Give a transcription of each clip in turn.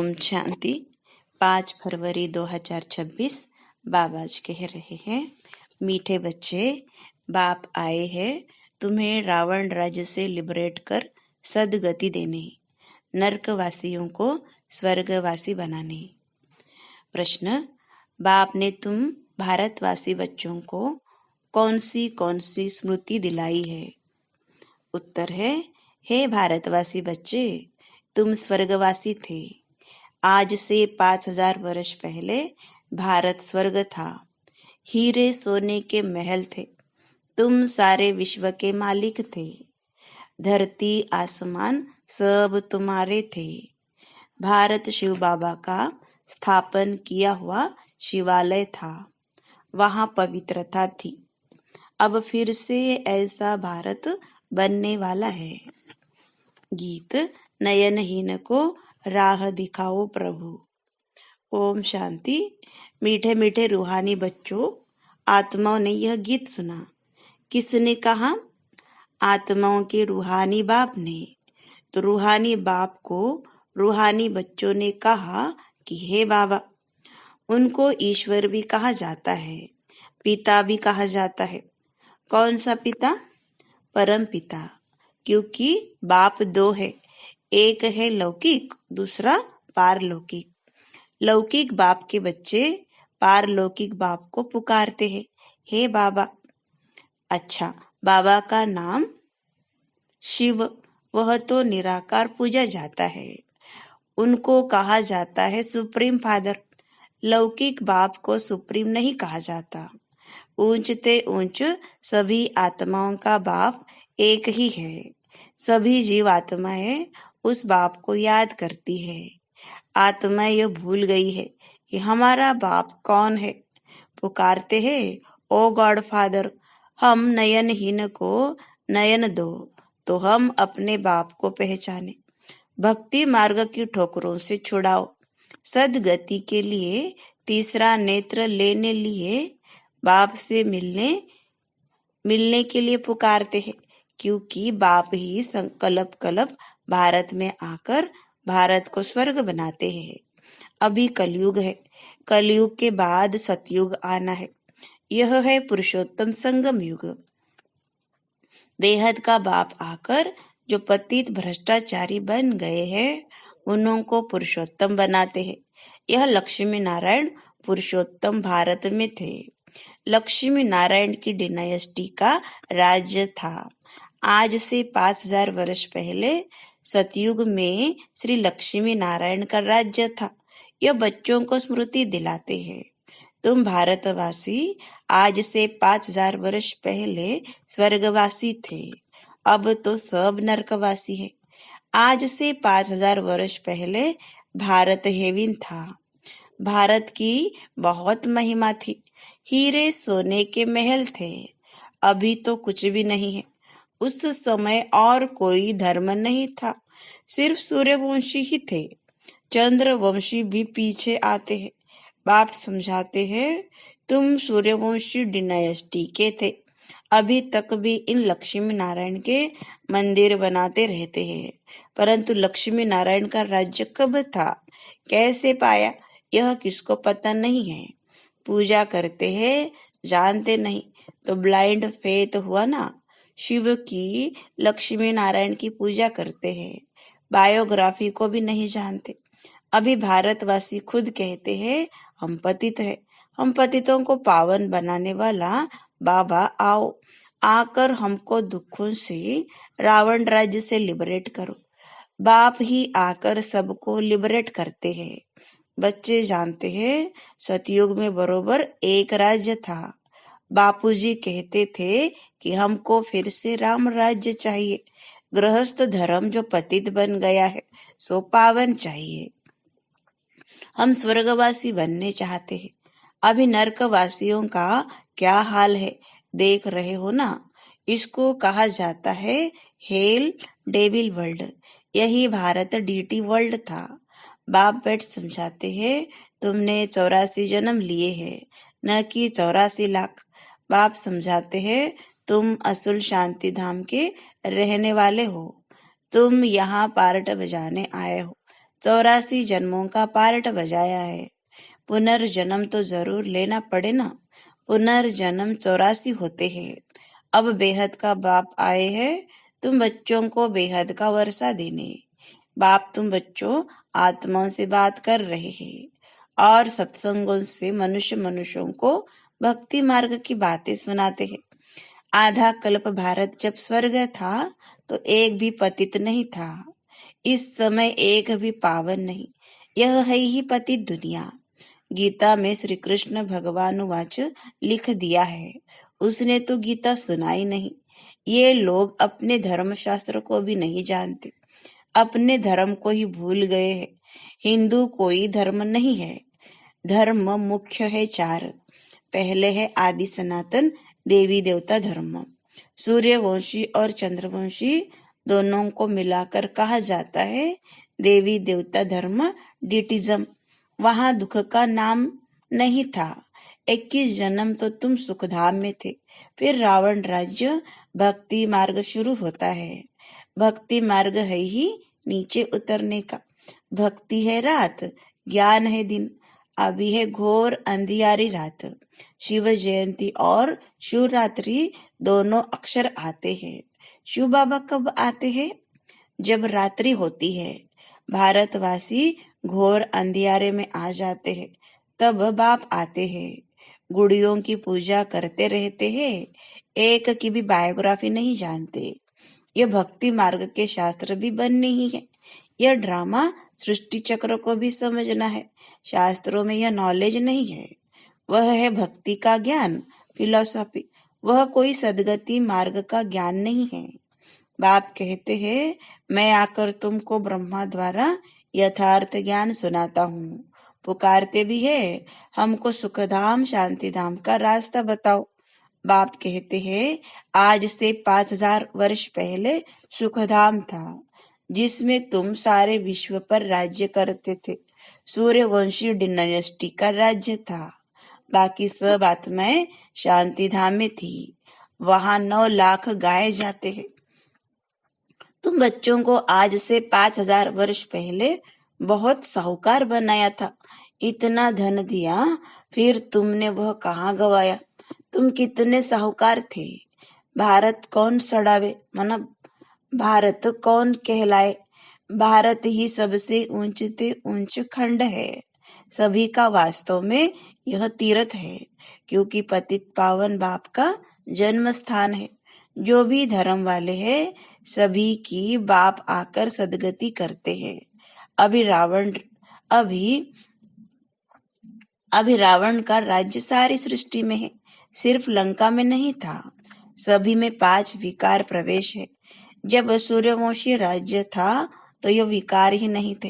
ओम शांति। 5 फरवरी 2026 बाबा जी कह रहे हैं, मीठे बच्चे, बाप आए हैं तुम्हें रावण राज्य से लिबरेट कर सदगति देने, नरकवासियों को स्वर्गवासी बनाने। प्रश्न, बाप ने तुम भारतवासी बच्चों को कौन सी स्मृति दिलाई है? उत्तर है, हे भारतवासी बच्चे, तुम स्वर्गवासी थे। आज से 5000 वर्ष पहले भारत स्वर्ग था। हीरे सोने के महल थे। तुम सारे विश्व के मालिक थे। धरती आसमान सब तुम्हारे थे। भारत शिव बाबा का स्थापन किया हुआ शिवालय था। वहां पवित्रता थी। अब फिर से ऐसा भारत बनने वाला है। गीत, नयनहीन को राह दिखाओ प्रभु। ओम शांति। मीठे मीठे रूहानी बच्चों, आत्माओं ने यह गीत सुना। किसने कहा? आत्माओं के रूहानी बाप ने। तो रूहानी बाप को रूहानी बच्चों ने कहा कि हे बाबा। उनको ईश्वर भी कहा जाता है, पिता भी कहा जाता है। कौन सा पिता? परम पिता। क्योंकि बाप दो है, एक है लौकिक, दूसरा पारलौकिक। लौकिक बाप के बच्चे पारलौकिक बाप को पुकारते हैं, हे बाबा। अच्छा, बाबा का नाम शिव, वह तो निराकार पूजा जाता है। उनको कहा जाता है सुप्रीम फादर। लौकिक बाप को सुप्रीम नहीं कहा जाता। ऊंचते ऊंच सभी आत्माओं का बाप एक ही है। सभी जीव आत्माएं उस बाप को याद करती है। आत्मा यह भूल गई है कि हमारा बाप कौन है। पुकारते हैं, ओ गॉड फादर, हम नयनहीन को नयन दो तो हम अपने बाप को पहचाने। भक्ति मार्ग की ठोकरों से छुड़ाओ। सदगति के लिए तीसरा नेत्र लेने लिए बाप से मिलने के लिए पुकारते हैं। क्योंकि बाप ही संकल्प कल्प भारत में आकर भारत को स्वर्ग बनाते हैं। अभी कलयुग है। कलयुग के बाद सतयुग आना है। यह है पुरुषोत्तम संगम युग। बेहद का बाप आकर जो पतित भ्रष्टाचारी बन गए हैं, उनको पुरुषोत्तम बनाते हैं। यह लक्ष्मी नारायण पुरुषोत्तम भारत में थे। लक्ष्मी नारायण की डिनायस्टी का राज्य था। आज से 5000 वर्ष पहले सतयुग में श्री लक्ष्मी नारायण का राज्य था। यह बच्चों को स्मृति दिलाते हैं। तुम भारतवासी आज से 5000 वर्ष पहले स्वर्गवासी थे। अब तो सब नरकवासी है। आज से 5000 वर्ष पहले भारत हेवन था। भारत की बहुत महिमा थी। हीरे सोने के महल थे। अभी तो कुछ भी नहीं है। उस समय और कोई धर्म नहीं था। सिर्फ सूर्यवंशी ही थे। चंद्रवंशी भी पीछे आते हैं। बाप समझाते हैं, तुम सूर्यवंशी डिनायस्टी के थे। अभी तक भी इन लक्ष्मी नारायण के मंदिर बनाते रहते हैं। परंतु लक्ष्मी नारायण का राज्य कब था, कैसे पाया, यह किसको पता नहीं है। पूजा करते हैं, जानते नहीं, तो ब्लाइंड फेथ हुआ ना। शिव की, लक्ष्मी नारायण की पूजा करते हैं, बायोग्राफी को भी नहीं जानते। अभी भारतवासी खुद कहते हैं, हम पतित है। हम पतितों को पावन बनाने वाला बाबा आओ, आकर हमको दुखों से, रावण राज्य से लिबरेट करो। बाप ही आकर सबको लिबरेट करते हैं। बच्चे जानते हैं, सतयुग में बरोबर एक राज्य था। बापूजी कहते थे कि हमको फिर से राम राज्य चाहिए। गृहस्थ धर्म जो पतित बन गया है, सो पावन चाहिए। हम स्वर्गवासी बनने चाहते हैं। अभी नरकवासियों का क्या हाल है, देख रहे हो ना। इसको कहा जाता है हेल डेविल वर्ल्ड। यही भारत डीटी वर्ल्ड था। बाप बैठ समझाते हैं, तुमने 84 जन्म लिए हैं, न कि 84 लाख। बाप समझाते हैं, तुम असुल शांति धाम के रहने वाले हो। तुम यहाँ पार्ट बजाने आए हो। 84 जन्मों का पार्ट बजाया है। पुनर्जन्म तो जरूर लेना पड़े ना। पुनर्जन्म 84 होते हैं। अब बेहद का बाप आए हैं तुम बच्चों को बेहद का वर्षा देने। बाप तुम बच्चों आत्माओं से बात कर रहे हैं और सत्संगों से मनुष्यों को भक्ति मार्ग की बातें सुनाते हैं। आधा कल्प भारत जब स्वर्ग था तो एक भी पतित नहीं था। इस समय एक भी पावन नहीं। यह है ही पतित दुनिया। गीता में श्री कृष्ण भगवान वाच लिख दिया है। उसने तो गीता सुनाई नहीं। ये लोग अपने धर्म शास्त्र को भी नहीं जानते, अपने धर्म को ही भूल गए हैं। हिंदू कोई धर्म नहीं है। धर्म मुख्य है 4। पहले है आदि सनातन देवी देवता धर्म। सूर्यवंशी और चंद्रवंशी दोनों को मिलाकर कहा जाता है देवी देवता धर्म, डिटिज्म। वहां दुख का नाम नहीं था। 21 जन्म तो तुम सुखधाम में थे। फिर रावण राज्य, भक्ति मार्ग शुरू होता है। भक्ति मार्ग है ही नीचे उतरने का। भक्ति है रात, ज्ञान है दिन। अभी है घोर अंधियारी रात। शिव जयंती और शिवरात्रि दोनों अक्षर आते हैं। शिव बाबा कब आते हैं? जब रात्रि होती है। भारतवासी घोर अंधियारे में आ जाते हैं, तब बाप आते हैं। गुड़ियों की पूजा करते रहते हैं, एक की भी बायोग्राफी नहीं जानते। यह भक्ति मार्ग के शास्त्र भी बनने ही है। यह ड्रामा सृष्टि चक्र को भी समझना है। शास्त्रों में यह नॉलेज नहीं है। वह है भक्ति का ज्ञान, फिलॉसफी। वह कोई सदगति मार्ग का ज्ञान नहीं है। बाप कहते हैं मैं आकर तुमको ब्रह्मा द्वारा यथार्थ ज्ञान सुनाता हूँ। पुकारते भी है हमको सुखधाम शांतिधाम का रास्ता बताओ। बाप कहते हैं आज से 5000 वर्ष पहले सुखधाम था, जिसमें तुम सारे विश्व पर राज्य करते थे। सूर्यवंशी डिनास्टी का राज्य था। बाकी सब आत्माएं शांतिधाम में थी। वहां 9 लाख गाए जाते हैं। तुम बच्चों को आज से 5000 वर्ष पहले बहुत साहूकार बनाया था। इतना धन दिया, फिर तुमने वह कहाँ गवाया? तुम कितने साहूकार थे? भारत कौन सड़ावे, माना भारत कौन कहलाए? भारत ही सबसे ऊंचते ऊंच खंड है। सभी का वास्तव में यह तीर्थ है, क्योंकि पतित पावन बाप का जन्म स्थान है। जो भी धर्म वाले हैं सभी की बाप आकर सदगति करते हैं। अभी रावण का राज्य सारी सृष्टि में है, सिर्फ लंका में नहीं था। सभी में 5 विकार प्रवेश है। जब सूर्यवंशी राज्य था तो यह विकार ही नहीं थे।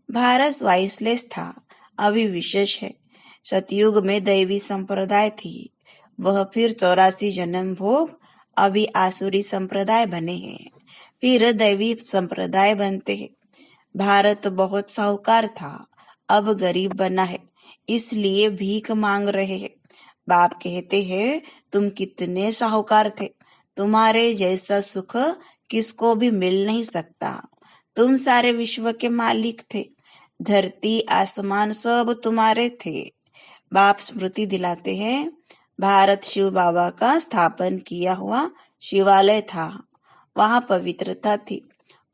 भारत वाइसलेस था, अभी विशेष है। सतयुग में दैवी संप्रदाय थी, वह फिर 84 जन्म भोग, अभी आसुरी संप्रदाय बने हैं, फिर दैवी संप्रदाय बनते हैं। भारत बहुत साहूकार था, अब गरीब बना है, इसलिए भीख मांग रहे हैं। बाप कहते हैं तुम कितने साहूकार थे, तुम्हारे जैसा सुख किसको भी मिल नहीं सकता। तुम सारे विश्व के मालिक थे, धरती आसमान सब तुम्हारे थे। बाप स्मृति दिलाते हैं भारत शिव बाबा का स्थापन किया हुआ शिवालय था, वहां पवित्रता थी।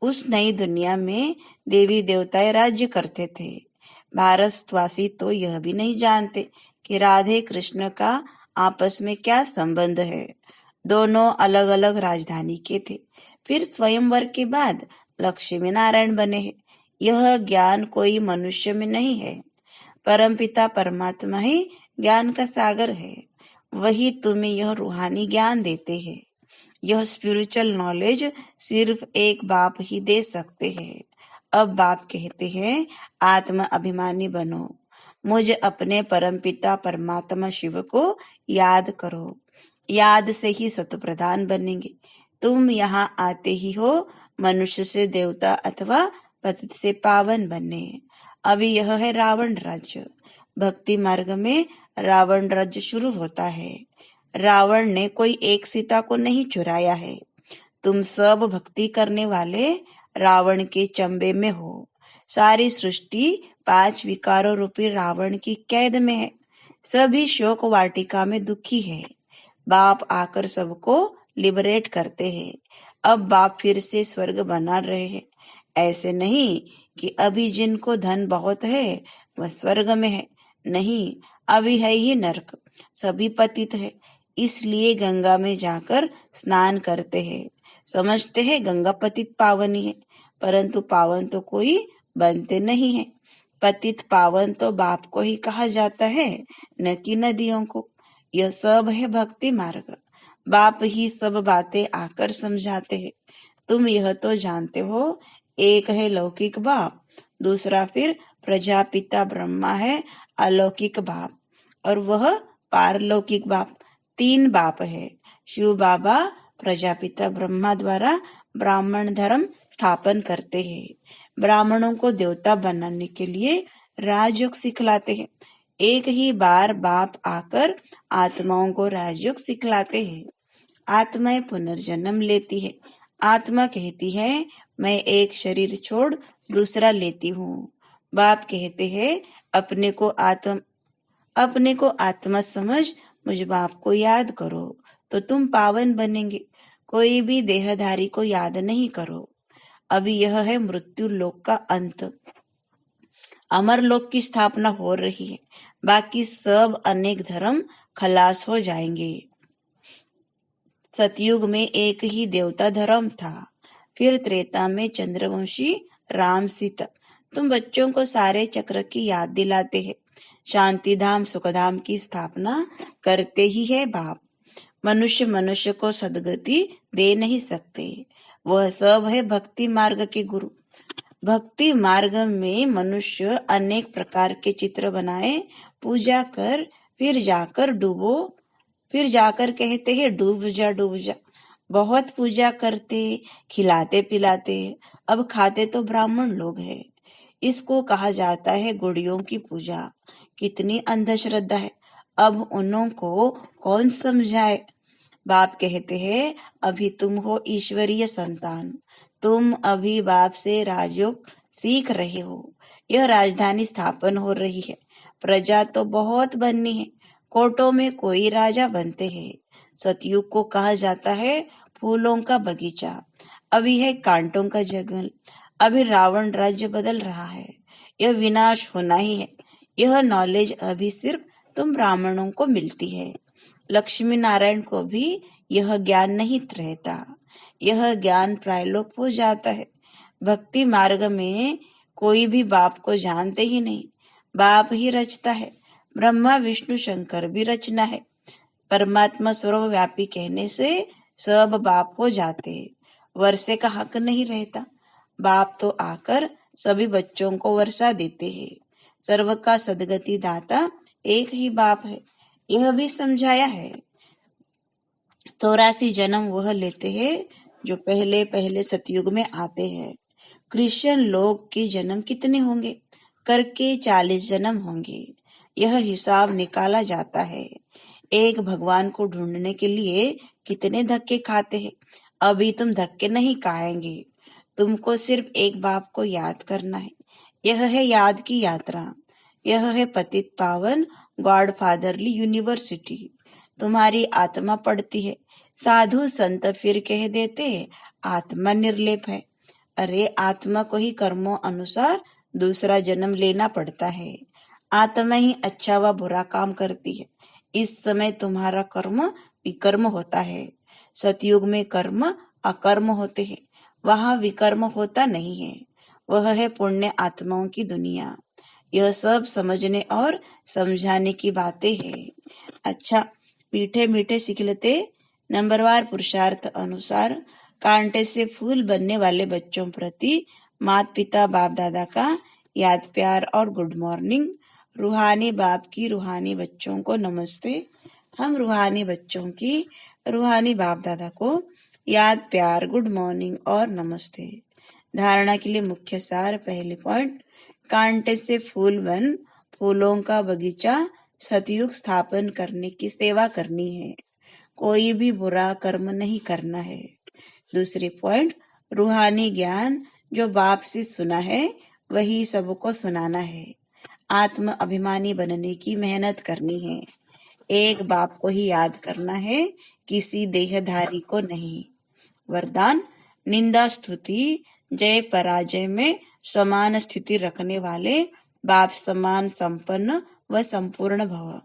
उस नई दुनिया में देवी देवताएं राज्य करते थे। भारतवासी तो यह भी नहीं जानते कि राधे कृष्ण का आपस में क्या संबंध है। दोनों अलग अलग राजधानी के थे। फिर स्वयंवर के बाद लक्ष्मी नारायण बने हैं। यह ज्ञान कोई मनुष्य में नहीं है। परमपिता परमात्मा ही ज्ञान का सागर है। वही तुम्हें यह रूहानी ज्ञान देते हैं। यह स्पिरिचुअल नॉलेज सिर्फ एक बाप ही दे सकते हैं। अब बाप कहते हैं आत्म अभिमानी बनो, मुझे अपने परमपिता परमात्मा शिव को याद करो। याद से ही सतप्रधान बनेंगे। तुम यहाँ आते ही हो मनुष्य से देवता अथवा पतित से पावन बने। अभी यह है रावण राज्य। भक्ति मार्ग में रावण राज्य शुरू होता है। रावण ने कोई एक सीता को नहीं चुराया है। तुम सब भक्ति करने वाले रावण के चंबे में हो। सारी सृष्टि 5 विकारों रूपी रावण की कैद में है। सभी शोक वाटिका में दुखी है। बाप आकर सबको लिबरेट करते हैं। अब बाप फिर से स्वर्ग बना रहे हैं। ऐसे नहीं कि अभी जिनको धन बहुत है वह स्वर्ग में है। नहीं, अभी है ही नरक। सभी पतित है, इसलिए गंगा में जाकर स्नान करते हैं। समझते हैं गंगा पतित पावनी है, परंतु पावन तो कोई बनते नहीं है। पतित पावन तो बाप को ही कहा जाता है, न कि नदियों को। यह सब है भक्ति मार्ग। बाप ही सब बातें आकर समझाते हैं। तुम यह तो जानते हो, एक है लौकिक बाप, दूसरा फिर प्रजापिता ब्रह्मा है अलौकिक बाप, और वह पारलौकिक बाप। 3 बाप है। शिव बाबा प्रजापिता ब्रह्मा द्वारा ब्राह्मण धर्म स्थापन करते हैं। ब्राह्मणों को देवता बनाने के लिए राजयोग सिखलाते हैं। एक ही बार बाप आकर आत्माओं को राजयोग सिखलाते हैं। आत्माएं पुनर्जन्म लेती है। आत्मा कहती है मैं एक शरीर छोड़ दूसरा लेती हूँ। बाप कहते हैं अपने को आत्मा समझ मुझ बाप को याद करो तो तुम पावन बनेंगे। कोई भी देहधारी को याद नहीं करो। अभी यह है मृत्यु लोक का अंत। अमर लोक की स्थापना हो रही है। बाकी सब अनेक धर्म खलास हो जाएंगे। सतयुग में एक ही देवता धर्म था। फिर त्रेता में चंद्रवंशी राम सीता। तुम बच्चों को सारे चक्र की याद दिलाते हैं। शांति धाम सुखधाम की स्थापना करते ही है बाप। मनुष्य को सदगति दे नहीं सकते। वह सब है भक्ति मार्ग के गुरु। भक्ति मार्ग में मनुष्य अनेक प्रकार के चित्र बनाए, पूजा कर, फिर जाकर कहते हैं डूब जा डूब जा। बहुत पूजा करते, खिलाते पिलाते, अब खाते तो ब्राह्मण लोग हैं। इसको कहा जाता है गुड़ियों की पूजा। कितनी अंधश्रद्धा है। अब उन्हों को कौन समझाए। बाप कहते हैं अभी तुम हो ईश्वरीय संतान। तुम अभी बाप से राजयोग सीख रहे हो। यह राजधानी स्थापन हो रही है। प्रजा तो बहुत बननी है। कोटों में कोई राजा बनते हैं। सतयुग को कहा जाता है फूलों का बगीचा। अभी है कांटों का जंगल। अभी रावण राज्य बदल रहा है। यह विनाश होना ही है। यह नॉलेज अभी सिर्फ तुम ब्राह्मणों को मिलती है। लक्ष्मी नारायण को भी यह ज्ञान नहीं रहता। यह ज्ञान प्रायलोक हो जाता है। भक्ति मार्ग में कोई भी बाप को जानते ही नहीं। बाप ही रचता है। ब्रह्मा विष्णु शंकर भी रचना है। परमात्मा सर्वव्यापी कहने से सब बाप हो जाते। वर्षे का हक नहीं रहता। बाप तो आकर सभी बच्चों को वर्षा देते हैं। सर्व का सदगति दाता एक ही बाप है। यह भी समझाया है। 84 जन्म वह लेते हैं जो पहले पहले सतयुग में आते हैं। क्रिश्चियन लोग के जन्म कितने होंगे? करके 40 जन्म होंगे। यह हिसाब निकाला जाता है। एक भगवान को ढूंढने के लिए कितने धक्के खाते हैं। अभी तुम धक्के नहीं खाएंगे। तुमको सिर्फ एक बाप को याद करना है। यह है याद की यात्रा। यह है पतित पावन गॉड फादरली यूनिवर्सिटी। तुम्हारी आत्मा पढ़ती है। साधु संत फिर कह देते आत्मा निर्लेप है। अरे आत्मा को ही कर्मों अनुसार दूसरा जन्म लेना पड़ता है। आत्मा ही अच्छा व बुरा काम करती है। इस समय तुम्हारा कर्म विकर्म होता है। सतयुग में कर्म अकर्म होते हैं। वहां विकर्म होता नहीं है। वह है पुण्य आत्माओं की दुनिया। यह सब समझने और समझाने की बातें हैं। अच्छा, मीठे मीठे सीख लेते। नंबरवार पुरुषार्थ अनुसार कांटे से फूल बनने वाले बच्चों प्रति माता पिता बाप दादा का याद प्यार और गुड मॉर्निंग। रूहानी बाप की रूहानी बच्चों को नमस्ते। हम रूहानी बच्चों की रूहानी बाप दादा को याद प्यार गुड मॉर्निंग और नमस्ते। धारणा के लिए मुख्य सार। पहले पॉइंट, कांटे से फूल बन फूलों का बगीचा सतयुग स्थापन करने की सेवा करनी है। कोई भी बुरा कर्म नहीं करना है। दूसरे पॉइंट, रूहानी ज्ञान जो बाप से सुना है वही सबको सुनाना है। आत्म अभिमानी बनने की मेहनत करनी है। एक बाप को ही याद करना है, किसी देहधारी को नहीं। वरदान, निंदा स्तुति जय पराजय में समान स्थिति रखने वाले बाप समान संपन्न व संपूर्ण भव।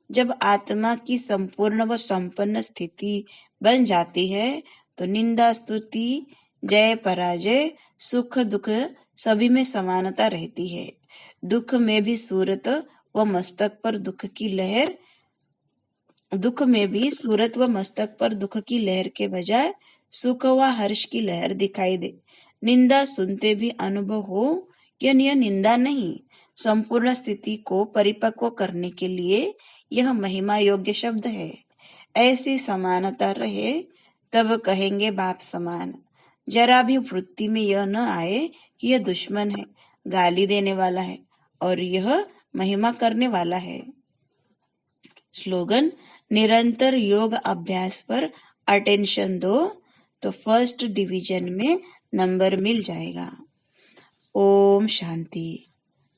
जब आत्मा की संपूर्ण व संपन्न स्थिति बन जाती है तो निंदा स्तुति जय पराजय सुख दुख सभी में समानता रहती है। दुख में भी सूरत व मस्तक पर दुख की लहर के बजाय सुख व हर्ष की लहर दिखाई दे। निंदा सुनते भी अनुभव हो यह निंदा नहीं, संपूर्ण स्थिति को परिपक्व करने के लिए यह महिमा योग्य शब्द है। ऐसी समानता रहे तब कहेंगे बाप समान। जरा भी वृत्ति में यह न आए कि यह दुश्मन है, गाली देने वाला है और यह महिमा करने वाला है। स्लोगन, निरंतर योग अभ्यास पर अटेंशन दो तो फर्स्ट डिवीजन में नंबर मिल जाएगा। ओम शांति।